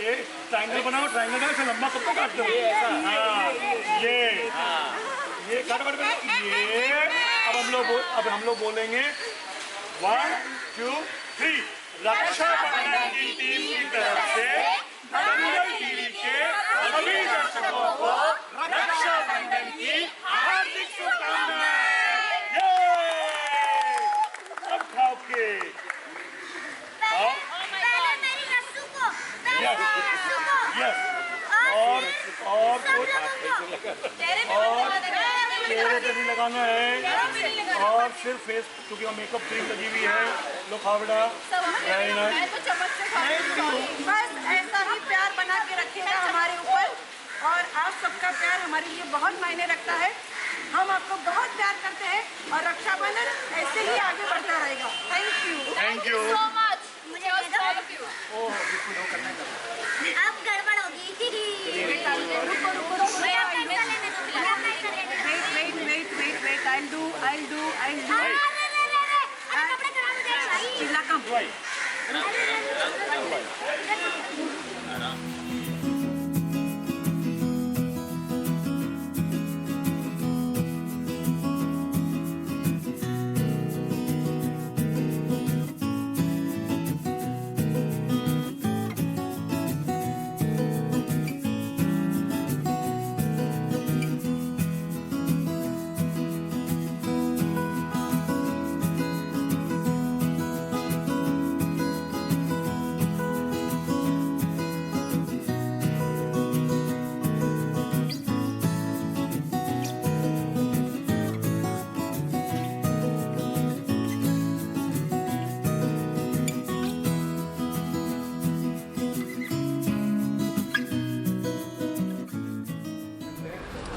ये ट्रायंगल बनाओ, ट्रायंगल बनाओ, इसे लंबा कब तक काटते हो? हाँ, ये काट काट ये। अब हम लोग बोलेंगे 1 2 3। रक्षाबंधन की टीम की तरफ से दंगल टीवी के सभी दर्शकों को रक्षाबंधन की हार्दिक शुभकामनाएं। सब खाओ के और चेहरे पे भी लगाना है और सिर्फ फेस, क्योंकि मेकअप क्रीम लगी हुई है। लो खाओ बेटा। बस ऐसा ही प्यार बना के रखिएगा हमारे ऊपर, और आप सबका प्यार हमारे लिए बहुत मायने रखता है। हम आपको बहुत प्यार करते हैं और रक्षाबंधन ऐसे ही आगे बढ़ता रहेगा। Thank you so much. मुझे अब गड़बड़ होगी। वेट I'll do शीला कम।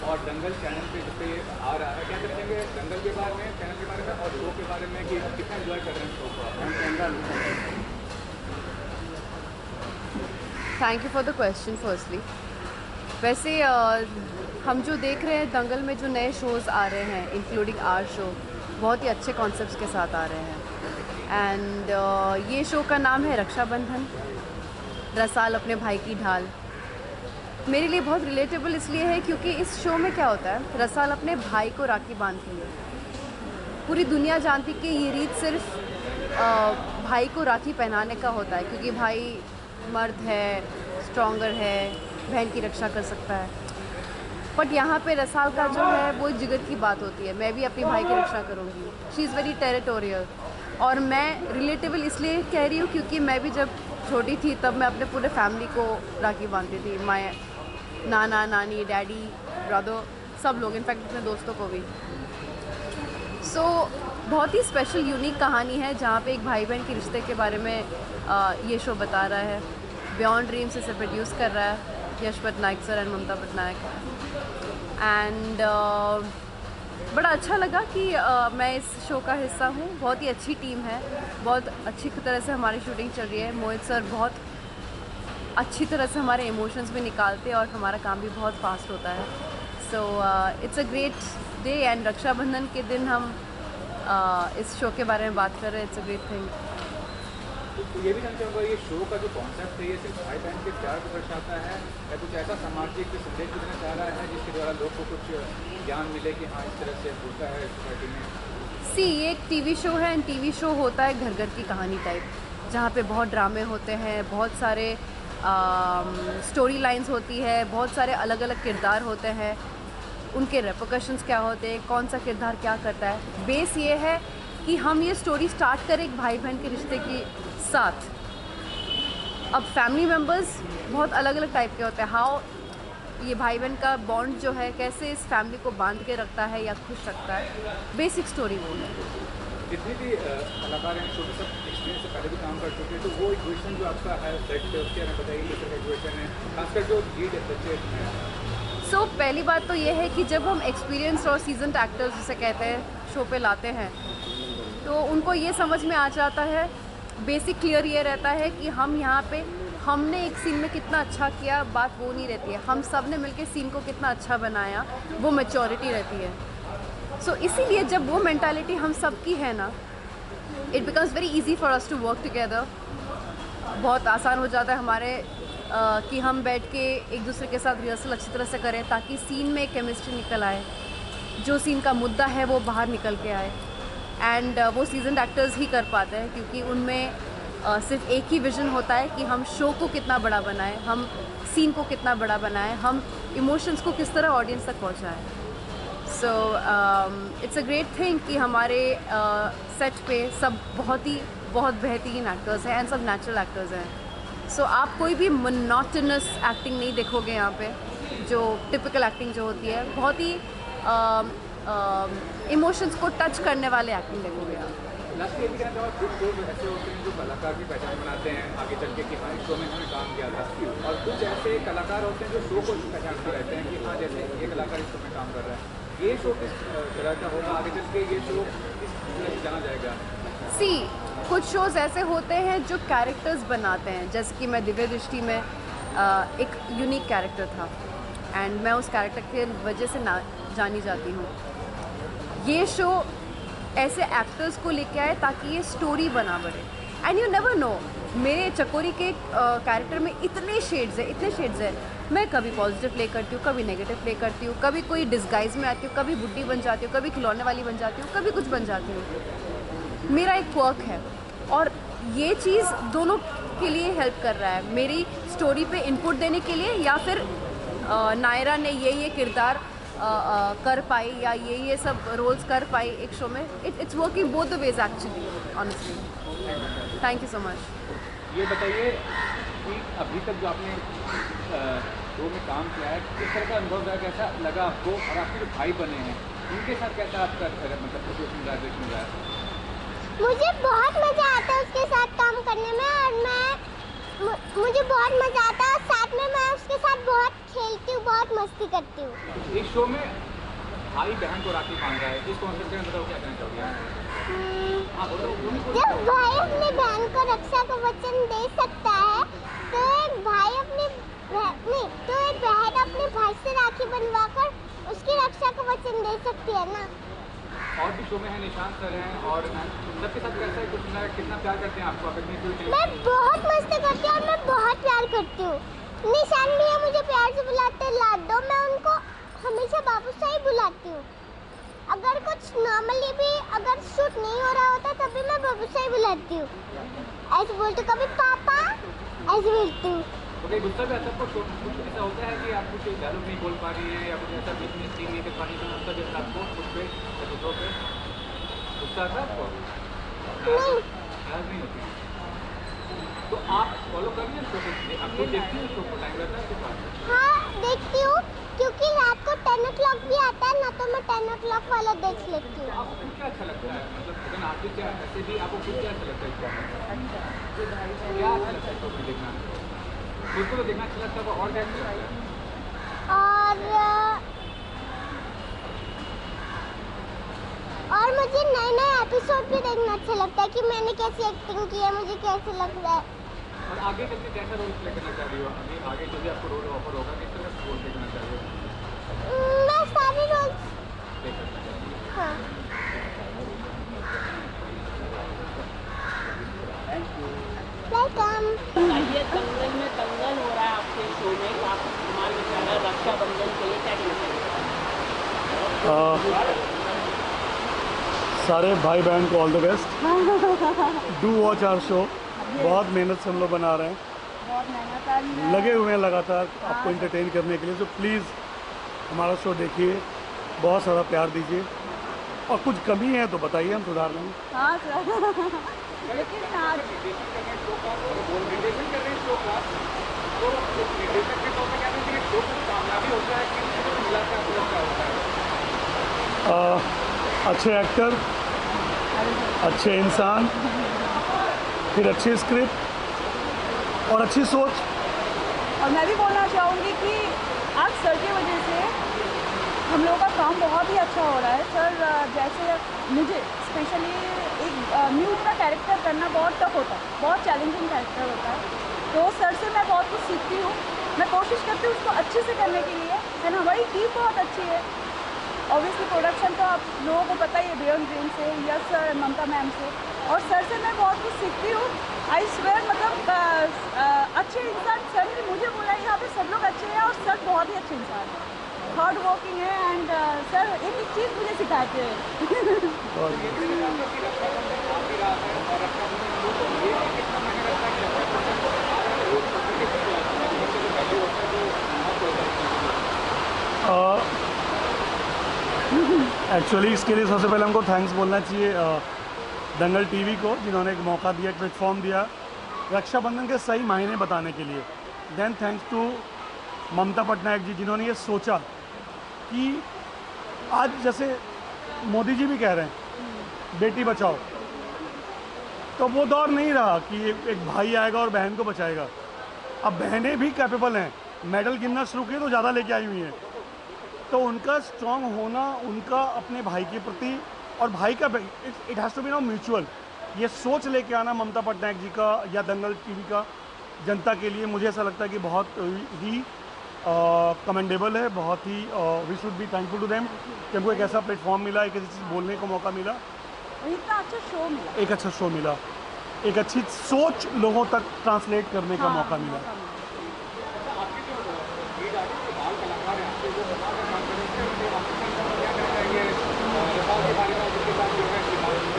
और दंगल चैनल पे जिस पे आ रहा है, क्या करेंगे दंगल के बारे में, चैनल के बारे में और शो के बारे में कि कितना एंजॉय कर रहे हैं शो को? Thank you for the question firstly. वैसे हम जो देख रहे हैं दंगल में जो नए शोज़ आ रहे हैं इंक्लूडिंग आर शो, बहुत ही अच्छे कॉन्सेप्ट्स के साथ आ रहे हैं। एंड ये शो का नाम है रक्षाबंधन, रसाल अपने भाई की ढाल। मेरे लिए बहुत रिलेटेबल इसलिए है क्योंकि इस शो में क्या होता है, रसाल अपने भाई को राखी बांधती है। पूरी दुनिया जानती कि ये रीत सिर्फ भाई को राखी पहनाने का होता है, क्योंकि भाई मर्द है, स्ट्रॉन्गर है, बहन की रक्षा कर सकता है। बट यहाँ पे रसाल का जो है वो जिगर की बात होती है, मैं भी अपने भाई की रक्षा करूँगी। She is very territorial. और मैं रिलेटेबल इसलिए कह रही हूँ क्योंकि मैं भी जब छोटी थी तब मैं अपने पूरे फैमिली को राखी बांधती थी। मैं नाना नानी, डैडी, ब्रदर, सब लोग, इनफैक्ट अपने दोस्तों को भी। सो बहुत ही स्पेशल यूनिक कहानी है जहाँ पे एक भाई बहन के रिश्ते के बारे में ये शो बता रहा है। बियॉन्ड ड्रीम्स इसे प्रोड्यूस कर रहा है Yash Patnaik sir and Mamta Patnaik. And बड़ा अच्छा लगा कि मैं इस शो का हिस्सा हूँ। बहुत ही अच्छी टीम है, बहुत अच्छी तरह से हमारी शूटिंग चल रही है। मोहित सर बहुत अच्छी तरह से हमारे इमोशंस भी निकालते हैं और हमारा काम भी बहुत फास्ट होता है। So it's a great day and Raksha Bandhan के दिन हम इस शो के बारे में बात कर रहे हैं। It's a great thing. तो ये भी जानना चाहूँगा, ये शो का जो कॉन्सेप्ट है ये सिर्फ भाई बहन के प्यार को दर्शाता है या कुछ ऐसा सामाजिक संदेश भी देना चाह रहा है जिसके द्वारा लोग को कुछ ज्ञान मिले कि हाँ इस तरह से होता है सोसाइटी में? सी, ये एक टीवी शो है एंड टीवी शो होता है घर घर की कहानी टाइप, जहाँ पे बहुत ड्रामे होते हैं, बहुत सारे स्टोरी लाइंस होती है, बहुत सारे अलग अलग किरदार होते हैं, उनके रेपरकशंस क्या होते हैं, कौन सा किरदार क्या करता है। बेस ये है कि हम ये स्टोरी स्टार्ट करें एक भाई बहन के रिश्ते के साथ। अब फैमिली मेम्बर्स बहुत अलग अलग टाइप के होते हैं। हाउ ये भाई बहन का बॉन्ड जो है कैसे इस फैमिली को बांध के रखता है या खुश रखता है, बेसिक स्टोरी वो है। जितने भी कलाकार हैं छोटे सब एक्सपीरियंस से पहले भी काम कर चुके हैं, तो वो इक्वेशन जो आपका है सेट पे उसके बारे में बताइए किस तरह का इक्वेशन है, खासकर जो लीड बच्चे हैं। सो पहली बात तो ये है कि जब हम एक्सपीरियंस और सीजन एक्टर्स जिसे कहते हैं शो पे लाते हैं तो उनको ये समझ में आ जाता है, बेसिक क्लियर ये रहता है कि हम यहाँ पे हमने एक सीन में कितना अच्छा किया, बात वो नहीं रहती है, हम सब ने मिलकर सीन को कितना अच्छा बनाया, वो मैच्योरिटी रहती है। सो इसीलिए जब वो मेंटालिटी हम सब की है ना, it becomes very easy for us to work together. बहुत आसान हो जाता है हमारे कि हम बैठ के एक दूसरे के साथ रिहर्सल अच्छी तरह से करें ताकि सीन में केमिस्ट्री निकल आए, जो सीन का मुद्दा है वो बाहर निकल के आए। एंड वो सीजन्ड एक्टर्स ही कर पाते हैं क्योंकि उनमें सिर्फ एक ही विज़न होता है कि हम शो को कितना बड़ा बनाएं, हम सीन को कितना बड़ा बनाएं, हम इमोशंस को किस तरह ऑडियंस तक पहुंचाएं। सो इट्स अ ग्रेट थिंग कि हमारे सेट पे सब बहुत बेहतरीन एक्टर्स हैं एंड सब नेचुरल एक्टर्स हैं। सो आप कोई भी मोनोटोनस एक्टिंग नहीं देखोगे यहाँ पे, जो टिपिकल एक्टिंग जो होती है, बहुत ही इमोशंस को टच करने वाले एक्टिंग देखोगे आप। लास्ट ये भी कहना चाहूँगा, कुछ लोग ऐसे होते हैं जो कलाकार की पहचान बनाते हैं आगे चल के कि हाँ इस शो में इन्होंने काम किया था, और कुछ ऐसे कलाकार होते हैं जो शो को पहचानते रहते हैं कि हाँ जैसे ये कलाकार इस शो में काम कर रहा है। ये शो किस तरह का होगा आगे चल के, ये शो किस तरह से जाना जाएगा? कुछ शोज़ ऐसे होते हैं जो कैरेक्टर्स बनाते हैं, जैसे कि मैं दिव्य दृष्टि में एक यूनिक कैरेक्टर था एंड मैं उस कैरेक्टर के वजह से जानी जाती हूँ। ये शो ऐसे एक्टर्स को लेके आए ताकि ये स्टोरी बना बढ़े। एंड यू नेवर नो, मेरे चकोरी के कैरेक्टर में इतने शेड्स हैं। मैं कभी पॉजिटिव प्ले करती हूँ, कभी नेगेटिव प्ले करती हूँ, कभी कोई डिस्गाइज में आती हूँ, कभी बुड्ढी बन जाती हूँ, कभी खिलौने वाली बन जाती हूँ, कभी कुछ बन जाती हूँ। मेरा एक क्वर्क है और ये चीज़ दोनों के लिए हेल्प कर रहा है, मेरी स्टोरी पे इनपुट देने के लिए, या फिर नायरा ने ये किरदार कर पाई या ये सब रोल्स कर पाई एक शो में। It's working both the ways actually, honestly. Thank you so much. ये बताइए कि अभी तक जो आपने शो में काम किया है, किस तरह का अनुभव रहा, कैसा लगा आपको, और आपके जो भाई बने हैं उनके साथ कैसा आपका मतलब रिलेशन रहा है? मुझे बहुत मज़ा आता है उसके साथ काम करने में, और मुझे बहुत मज़ा आता है, और साथ में मैं उसके साथ बहुत खेलती हूँ, बहुत मस्ती करती हूँ। इस शो में भाई बहन को राखी बांध रहा है, इस कॉन्सेप्ट में बताओ क्या कहना चाहोगे? जब भाई अपनी बहन को रक्षा का वचन दे सकता है, तो एक बहन अपने भाई से राखी बनवाकर उसकी रक्षा का वचन दे सकती है ना। और भी शो में है, निशांत सर हैं, और सबके साथ कैसा है, कुछ कितना प्यार करते हैं आपको? मैं बहुत मस्ती करती हूँ और मैं बहुत प्यार करती हूँ। निशान भी है, मुझे प्यार से बुलाते हैं लाडो, मैं उनको हमेशा बाबू से ही बुलाती हूँ। अगर कुछ नॉर्मली भी अगर शूट नहीं हो रहा होता तब भी मैं बाबू से ही बुलाती हूँ, ऐसे बोलती हूँ, कभी पापा ऐसे बोलती हूँ। तो गुस्सा भी आता है आपको? कुछ ऐसा होता है कि आप कुछ डायलॉग नहीं बोल पा रही है या कुछ ऐसा बीच में सीन नहीं कर पा रही, तो गुस्सा भी आता है आपको खुद पे या दूसरों पे? गुस्सा आता है आपको? नहीं होती। तो आप फॉलो कर रही हैं शो को? आप खुद देखती हैं शो को? टाइम रहता है आपके पास? हाँ देखती हूँ, क्योंकि रात को 10 o'clock भी आता है ना, तो मैं 10 o'clock वाला देख लेती हूँ। आपको क्या अच्छा लगता है, मतलब अगर आर्टिस्ट या ऐसे भी आपको खुद क्या अच्छा लगता है? क्या अच्छा लगता है शो में देखना? खुद को तो देखना अच्छा लगता है, और क्या अच्छा लगता है? और मुझे नए एपिसोड भी देखना अच्छा लगता है कि मैंने कैसी एक्टिंग की है, मुझे कैसे लग रहा है। और आगे चल के कैसा रोल प्ले करना चाह रही हो? अभी आगे जो भी आपको रोल ऑफर होगा, किस तरह का रोल प्ले करना चाह रही हो? मैं सारे रोल्स प्ले करना चाह रही हो? हाँ। वेलकम। ये दंगल में दंगल हो रहा है आपके शो में, आप हमारे विचार रक्षाबंधन के लिए क्या कहना चाहिए? सारे भाई बहन को all the best. Do watch our show. बहुत मेहनत से हम लोग बना रहे हैं, बहुत मेहनत लगे हुए हैं लगातार आपको एंटरटेन करने के लिए। तो प्लीज़ हमारा शो देखिए, बहुत सारा प्यार दीजिए, और कुछ कमी है तो बताइए, हम सुधार लेंगे। हाँ सर, लेकिन आज निर्देशन कर रहे हैं शो का, तो निर्देशक के तौर पे क्या कहते हैं, शो को कामयाबी होता है कि मिला का होता है? अच्छे एक्टर, अच्छे इंसान, फिर अच्छी स्क्रिप्ट और अच्छी सोच। और मैं भी बोलना चाहूँगी कि आज सर की वजह से हम लोगों का काम बहुत ही अच्छा हो रहा है। सर जैसे मुझे स्पेशली एक म्यूट का कैरेक्टर करना बहुत टफ होता है, बहुत चैलेंजिंग कैरेक्टर होता है, तो सर से मैं बहुत कुछ सीखती हूँ। मैं कोशिश करती हूँ उसको अच्छे से करने के लिए, एंड हमारी टीम बहुत अच्छी है। ऑब्वियसली प्रोडक्शन तो आप लोगों को पता ही है, बियॉन्ड ड्रीम से, यस सर, ममता मैम से, और सर से मैं बहुत कुछ सीखती हूँ। आई स्वेयर मतलब अच्छे इंसान सर ने मुझे बोला यहाँ पे सब लोग अच्छे हैं और सर बहुत ही अच्छे इंसान हैं, हार्ड वर्किंग है एंड सर एक एक चीज़ मुझे सिखाते हैं। एक्चुअली इसके लिए सबसे पहले हमको थैंक्स बोलना चाहिए दंगल टीवी को, जिन्होंने एक मौका दिया, एक प्लेटफॉर्म दिया रक्षाबंधन के सही मायने बताने के लिए। देन थैंक्स टू ममता पटनायक जी, जिन्होंने ये सोचा कि आज जैसे मोदी जी भी कह रहे हैं बेटी बचाओ, तो वो दौर नहीं रहा कि एक भाई आएगा और बहन को बचाएगा। अब बहनें भी कैपेबल हैं, मेडल गिनना शुरू किए तो ज़्यादा लेके आई हुई हैं। तो उनका स्ट्रांग होना, उनका अपने भाई के प्रति, और भाई का it has to be now mutual, ये सोच लेके आना ममता पटनायक जी का या दंगल टीवी का जनता के लिए, मुझे ऐसा लगता है कि बहुत ही कमेंडेबल है, बहुत ही we should be thankful to them कि हमको एक ऐसा प्लेटफॉर्म मिला, एक ऐसी चीज़ बोलने का मौका मिला, इतना अच्छा शो मिला, एक अच्छा शो मिला, एक अच्छी सोच लोगों तक ट्रांसलेट करने का मौका मिला।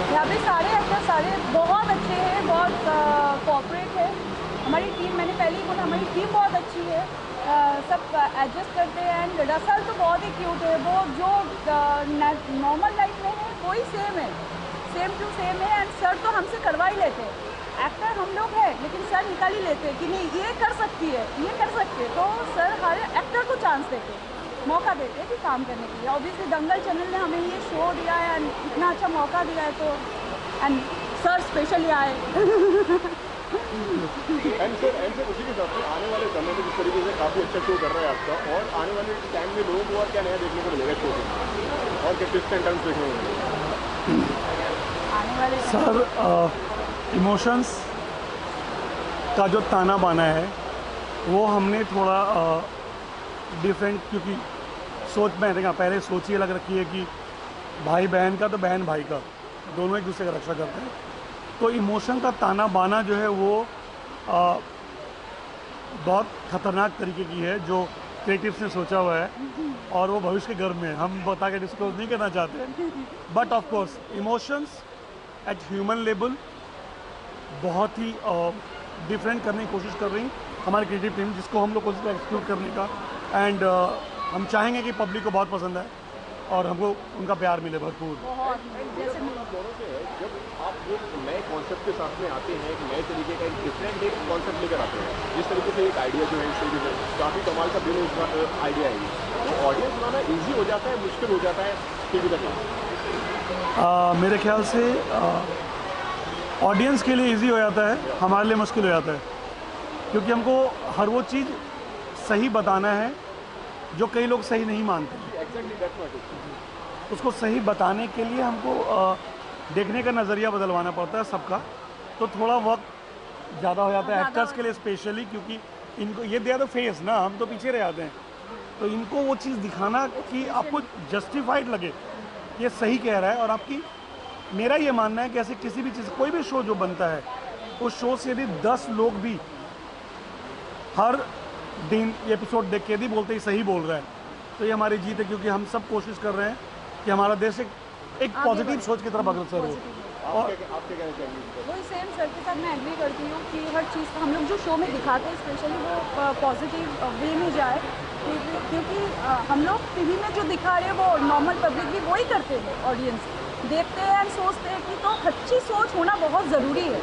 यहाँ पे सारे एक्टर सारे बहुत अच्छे हैं, बहुत कॉर्पोरेट है। हमारी टीम, मैंने पहले ही बोला, हमारी टीम बहुत अच्छी है, सब एडजस्ट करते हैं। एंड रसल तो बहुत ही क्यूट है, वो जो नॉर्मल लाइफ में है वही सेम है, सेम टू सेम है। एंड सर तो हमसे करवा ही लेते हैं, एक्टर हम लोग हैं लेकिन सर निकाल ही लेते हैं कि नहीं ये कर सकती है, ये कर सकते हैं, तो सर हर एक्टर को चांस देते हैं, मौका देते हैं कि काम करने के लिए। ऑब्वियसली दंगल चैनल ने हमें ये शो दिया है एंड इतना अच्छा मौका दिया है, तो एंड सर स्पेशली आए। एंड सर उसी के साथ आने वाले समय में जिस तरीके से काफ़ी अच्छा शो कर रहा है आपका, और आने वाले टाइम में लोगों को और क्या नया देखने को मिलेगा शो में, और क्या ट्विस्ट एंड टर्न्स देखने को मिलेगा आने वाले सर इमोशंस का जो ताना बाना है वो हमने थोड़ा डिफरेंट, क्योंकि सोच में देखा पहले सोच ही अलग रखी है कि भाई बहन का तो बहन भाई का, दोनों एक दूसरे का रक्षा करते हैं। तो इमोशन का ताना बाना जो है वो बहुत ख़तरनाक तरीके की है जो क्रिएटिव्स ने सोचा हुआ है, और वो भविष्य के गर्भ में हम बता के डिस्क्लोज नहीं करना चाहते। But of course emotions at human level बहुत ही डिफरेंट करने की कोशिश कर रही हमारी क्रिएटिव टीम, जिसको हम लोग कोशिश कर एक्सक्लूड करने का। एंड हम चाहेंगे कि पब्लिक को बहुत पसंद आए और हमको उनका प्यार मिले भरपूर। दोनों से है, जब आप एक नए कॉन्सेप्ट के साथ में आते हैं, एक नए तरीके का एक डिफरेंट एक कॉन्सेप्ट लेकर आते हैं, जिस तरीके से एक आइडिया जो है इस तरीके से काफ़ी कमाल का बिल्कुल आइडिया है, तो ऑडियंस बनाना ईजी हो जाता है, मुश्किल हो जाता है टीवी का काम? मेरे ख्याल से ऑडियंस के लिए इजी हो जाता है, हमारे लिए मुश्किल हो जाता है, क्योंकि हमको हर वो चीज़ सही बताना है जो कई लोग सही नहीं मानते। उसको सही बताने के लिए हमको देखने का नज़रिया बदलवाना पड़ता है सबका, तो थोड़ा वक्त ज़्यादा हो जाता है एक्टर्स के लिए स्पेशली, क्योंकि इनको ये दे दो फेस ना, हम तो पीछे रह जाते हैं, तो इनको वो चीज़ दिखाना कि आपको जस्टिफाइड लगे, ये सही कह रहा है। और आपकी, मेरा ये मानना है कि ऐसे किसी भी चीज़, कोई भी शो जो बनता है, उस शो से यदि 10 लोग भी हर दिन एपिसोड देख के यदि बोलते ही सही बोल रहा है, तो ये हमारी जीत है, क्योंकि हम सब कोशिश कर रहे हैं कि हमारा देश एक पॉजिटिव सोच की तरफ अग्रसर हो। और आपके कहना चाहिए वही सेम सर के साथ मैं एग्री करती हूँ कि हर चीज़ हम लोग जो शो में दिखाते हैं स्पेशली वो पॉजिटिव वे में जाए, क्योंकि हम लोग टीवी में जो दिखा रहे हैं वो नॉर्मल पब्लिक भी वही करते हैं, ऑडियंस देखते हैं एंड सोचते हैं कि तो अच्छी सोच होना बहुत ज़रूरी है,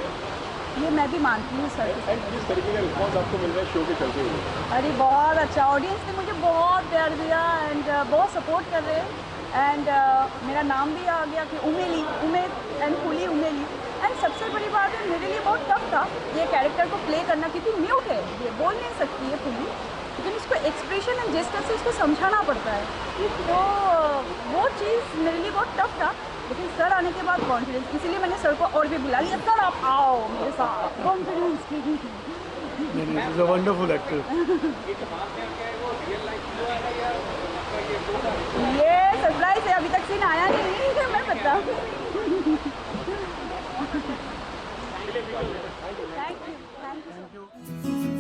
ये मैं भी मानती हूँ सर। किस तरीके का रिस्पॉन्स आपको मिल रहा है शो के चलते हुए? अरे बहुत अच्छा, ऑडियंस ने मुझे बहुत प्यार दिया एंड बहुत सपोर्ट कर रहे हैं, एंड मेरा नाम भी आ गया कि उमेली, उमेद एंड फुली उमेली। एंड सबसे बड़ी बात है, मेरे लिए बहुत टफ था ये कैरेक्टर को प्ले करना, क्योंकि म्यूट है, ये बोल नहीं सकती है फुली, लेकिन इसको एक्सप्रेशन एंड जेस्चर से इसको समझाना पड़ता है, तो वो चीज़ मेरे लिए बहुत टफ था। लेकिन सर आने के बाद कॉन्फिडेंस, इसीलिए मैंने सर को और भी बुला लिया, सर आप आओ मेरे साथ, कॉन्फिडेंस की। Wonderful actor. ये सरप्राइज है, अभी तक सीन आया नहीं है, मैं बताऊँ। Thank you thank you. Thank you.